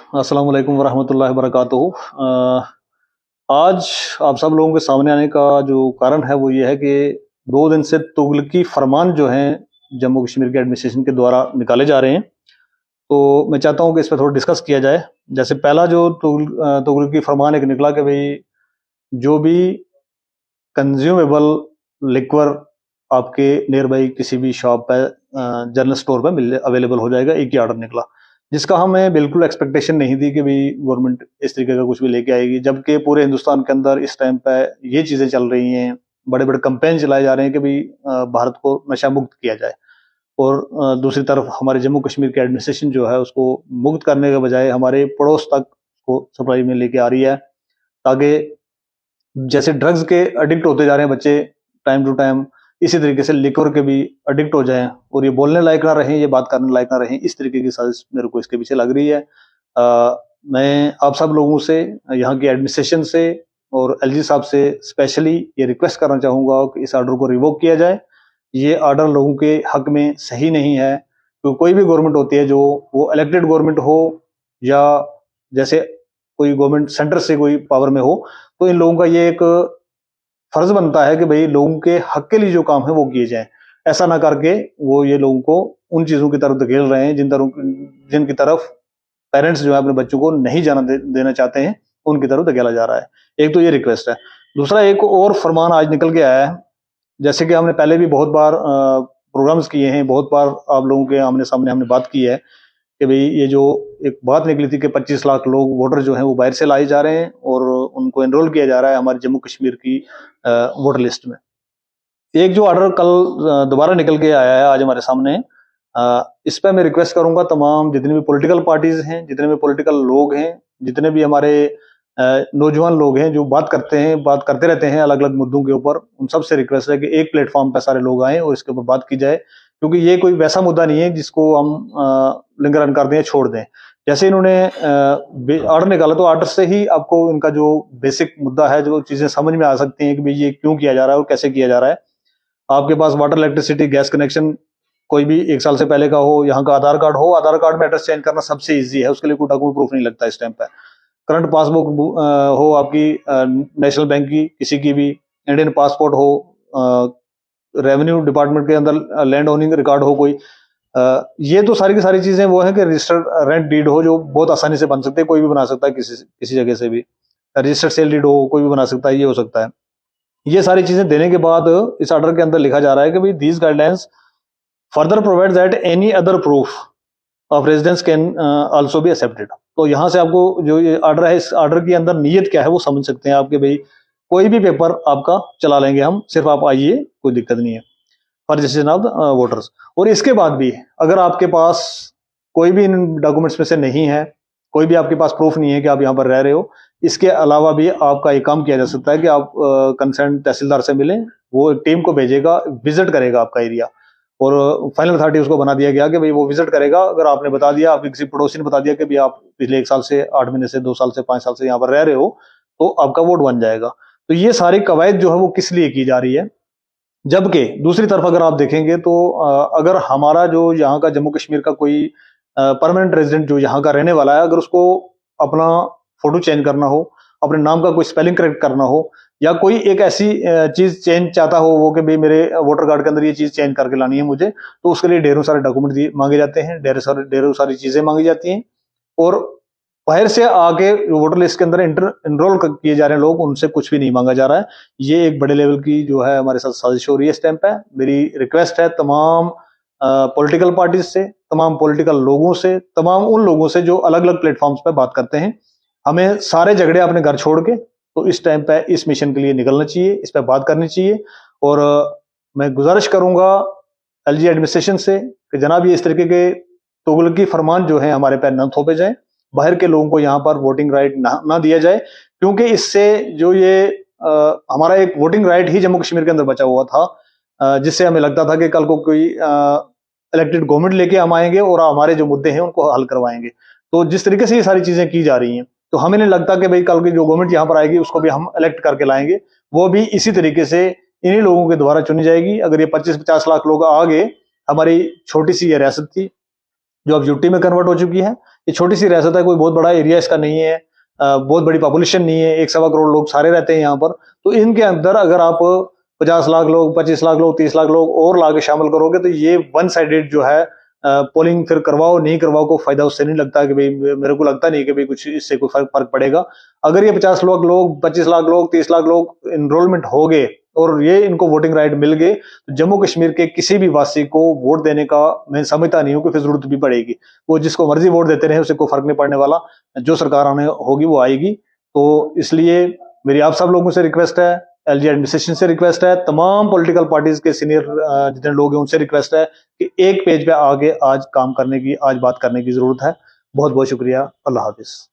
अस्सलाम वालेकुम वरहमतुल्लाहि वबरकातुहू। आज आप सब लोगों के सामने आने का जो कारण है वो ये है कि 2 दिन से तुगलकी फरमान जो हैं जम्मू कश्मीर के एडमिनिस्ट्रेशन के द्वारा निकाले जा रहे हैं। तो मैं चाहता हूँ कि इस पे थोड़ा डिस्कस किया जाए। जैसे पहला जो तुगलकी फरमान एक निकला कि भई जो भी कंज्यूमेबल लिक्वर आपके नियर बाई किसी भी शॉप पे जनरल स्टोर पे मिल अवेलेबल हो जाएगा, एक ही ऑर्डर निकला। जिसका हमें बिल्कुल एक्सपेक्टेशन नहीं थी कि भाई गवर्नमेंट इस तरीके का कुछ भी लेके आएगी, जबकि पूरे हिंदुस्तान के अंदर इस टाइम पे ये चीजें चल रही हैं, बड़े बड़े कैंपेन चलाए जा रहे हैं कि भाई भारत को नशा मुक्त किया जाए। और दूसरी तरफ हमारे जम्मू कश्मीर की एडमिनिस्ट्रेशन जो है उसको मुक्त करने के बजाय हमारे पड़ोस तक को सप्लाई में लेके आ रही है, ताकि जैसे ड्रग्स के एडिक्ट होते जा रहे हैं बच्चे टाइम टू टाइम, इसी तरीके से लिक्वर के भी एडिक्ट हो जाएं और ये बोलने लायक ना रहें, ये बात करने लायक ना रहें। इस तरीके की साजिश मेरे को इसके पीछे लग रही है। मैं आप सब लोगों से, यहाँ की एडमिनिस्ट्रेशन से और एलजी साहब से स्पेशली ये रिक्वेस्ट करना चाहूंगा कि इस ऑर्डर को रिवोक किया जाए। ये ऑर्डर लोगों के हक में सही नहीं है। तो कोई भी गवर्नमेंट होती है, जो वो इलेक्टेड गवर्नमेंट हो या जैसे कोई गवर्नमेंट सेंटर से कोई पावर में हो, तो इन लोगों का ये एक फर्ज बनता है कि भाई लोगों के हक के लिए जो काम है वो किए जाएं। ऐसा ना करके वो ये लोगों को उन चीजों की तरफ धकेल रहे हैं जिनकी तरफ पेरेंट्स जो है अपने बच्चों को नहीं जाना देना चाहते हैं, उनकी तरफ धकेला जा रहा है। एक तो ये रिक्वेस्ट है। दूसरा, एक और फरमान आज निकल के आया है। जैसे कि हमने पहले भी बहुत बार प्रोग्राम्स किए हैं, बहुत बार आप लोगों के आमने सामने हमने बात की है कि भाई ये जो एक बात निकली थी कि 25 लाख लोग वोटर जो हैं वो बाहर से लाए जा रहे हैं और उनको एनरोल किया जा रहा है हमारे जम्मू कश्मीर की वोटर लिस्ट में। एक जो ऑर्डर कल दोबारा निकल के आया है आज हमारे सामने, इस पर मैं रिक्वेस्ट करूंगा तमाम जितने भी पॉलिटिकल पार्टीज हैं, जितने भी पॉलिटिकल लोग हैं, जितने भी हमारे नौजवान लोग हैं जो बात करते रहते हैं अलग अलग मुद्दों के ऊपर, उन सब से रिक्वेस्ट है कि एक प्लेटफॉर्म पर सारे लोग आए और इसके ऊपर बात की जाए। क्योंकि ये कोई वैसा मुद्दा नहीं है जिसको हम लिंगरन कर दें, छोड़ दें। जैसे इन्होंने ऑर्डर निकाला तो ऑर्डर से ही आपको इनका जो बेसिक मुद्दा है, जो चीजें समझ में आ सकती हैं कि भाई ये क्यों किया जा रहा है और कैसे किया जा रहा है। आपके पास वाटर, इलेक्ट्रिसिटी, गैस कनेक्शन कोई भी 1 साल से पहले का हो, यहाँ का आधार कार्ड हो, आधार कार्ड में एड्रेस चेंज करना सबसे इजी है, उसके लिए कोई डॉक्यूमेंट प्रूफ नहीं लगता इस टाइम पे। करंट पासबुक हो आपकी नेशनल बैंक की, किसी की भी, इंडियन पासपोर्ट हो, रेवेन्यू डिपार्टमेंट के अंदर लैंड ओनिंग रिकॉर्ड हो कोई, ये तो सारी की सारी चीजें वो है कि रजिस्टर्ड रेंट डीड हो, जो बहुत आसानी से बन सकते हैं, कोई भी बना सकता है किसी जगह से भी। रजिस्टर्ड सेल डीड हो, कोई भी बना सकता है, ये हो सकता है। ये सारी चीजें देने के बाद इस ऑर्डर के अंदर लिखा जा रहा है कि भाई these guidelines further provide that any other proof of residence can also be accepted. तो यहाँ से आपको जो ये ऑर्डर है, इस ऑर्डर के अंदर नीयत क्या है वो समझ सकते हैं आपके, भाई कोई भी पेपर आपका चला लेंगे हम, सिर्फ आप आइए, कोई दिक्कत नहीं है, फॉर रजिस्ट्रेशन ऑफ वोटर्स। और इसके बाद भी अगर आपके पास कोई भी इन डॉक्यूमेंट्स में से नहीं है, कोई भी आपके पास प्रूफ नहीं है कि आप यहाँ पर रह रहे हो, इसके अलावा भी आपका एक काम किया जा सकता है कि आप कंसर्न तहसीलदार से मिलें, वो एक टीम को भेजेगा, विजिट करेगा आपका एरिया, और फाइनल अथॉरिटी उसको बना दिया गया कि भाई वो विजिट करेगा। अगर आपने बता दिया, आपके किसी पड़ोसी ने बता दिया कि भाई आप पिछले 1 साल से, 8 महीने से, 2 साल से, 5 साल से यहाँ पर रह रहे हो, तो आपका वोट बन जाएगा। तो ये सारी कवायद जो है वो किस लिए की जा रही है। जबकि दूसरी तरफ अगर आप देखेंगे तो अगर हमारा जो यहाँ का जम्मू कश्मीर का कोई परमानेंट रेजिडेंट जो यहाँ का रहने वाला है, अगर उसको अपना फोटो चेंज करना हो, अपने नाम का कोई स्पेलिंग करेक्ट करना हो, या कोई एक ऐसी चीज चेंज चाहता हो वो कि भाई मेरे वोटर कार्ड के अंदर ये चीज चेंज करके लानी है मुझे, तो उसके लिए ढेरों सारे डॉक्यूमेंट मांगे जाते हैं, ढेरों सारी चीजें मांगी जाती हैं। और बाहर से आके वोटर लिस्ट के अंदर एनरोल किए जा रहे हैं लोग, उनसे कुछ भी नहीं मांगा जा रहा है। ये एक बड़े लेवल की जो है हमारे साथ साजिश हो रही है इस टाइम पे। मेरी रिक्वेस्ट है तमाम पॉलिटिकल पार्टीज से, तमाम पॉलिटिकल लोगों से, तमाम उन लोगों से जो अलग अलग प्लेटफॉर्म्स पे बात करते हैं, हमें सारे झगड़े अपने घर छोड़ के तो इस टाइम पे इस मिशन के लिए निकलना चाहिए, इस पे बात करनी चाहिए। और मैं गुजारिश करूंगा एलजी एडमिनिस्ट्रेशन से कि जनाब ये इस तरीके के तुगलकी फरमान जो है हमारे पे न थोपे जाए, बाहर के लोगों को यहाँ पर वोटिंग राइट ना दिया जाए, क्योंकि इससे जो ये हमारा एक वोटिंग राइट ही जम्मू कश्मीर के अंदर बचा हुआ था, जिससे हमें लगता था कि कल को कोई इलेक्टेड गवर्नमेंट लेके हम आएंगे और हमारे जो मुद्दे हैं उनको हल करवाएंगे। तो जिस तरीके से ये सारी चीजें की जा रही हैं, तो हमें नहीं लगता कि भाई कल की जो गवर्नमेंट यहाँ पर आएगी उसको भी हम इलेक्ट करके लाएंगे, वो भी इसी तरीके से इन्हीं लोगों के द्वारा चुनी जाएगी। अगर ये 25-50 लाख लोग आ गए, हमारी छोटी सी ये रियासत थी, जो अब यूटी में कन्वर्ट हो चुकी है। ये छोटी सी रियासत है, कोई बहुत बड़ा एरिया इसका नहीं है, बहुत बड़ी पॉपुलेशन नहीं है, 1-1.25 करोड़ लोग सारे रहते हैं यहाँ पर। तो इनके अंदर अगर आप 50 लाख लोग, 25 लाख लोग, 30 लाख लोग और लाके शामिल करोगे तो ये वन साइडेड जो है पोलिंग फिर करवाओ नहीं करवाओ को फायदा उससे नहीं लगता कि भाई, मेरे को लगता नहीं कि भाई कुछ इससे कोई फर्क पड़ेगा। अगर ये 50 लाख लोग, 25 लाख लोग, 30 लाख लोग इनरोलमेंट हो गए और ये इनको वोटिंग राइट मिल गए, तो जम्मू कश्मीर के किसी भी वासी को वोट देने का मैं समझता नहीं हूँ कि फिर जरूरत भी पड़ेगी। वो जिसको मर्जी वोट देते रहे, उसे कोई फर्क नहीं पड़ने वाला। जो सरकार आने होगी वो आएगी। तो इसलिए मेरी आप सब लोगों से रिक्वेस्ट है, एलजी एडमिनिस्ट्रेशन से रिक्वेस्ट है, तमाम पॉलिटिकल पार्टीज के सीनियर जितने लोग हैं उनसे रिक्वेस्ट है कि एक पेज पे आगे आज काम करने की, आज बात करने की जरूरत है। बहुत बहुत शुक्रिया। अल्लाह हाफिज।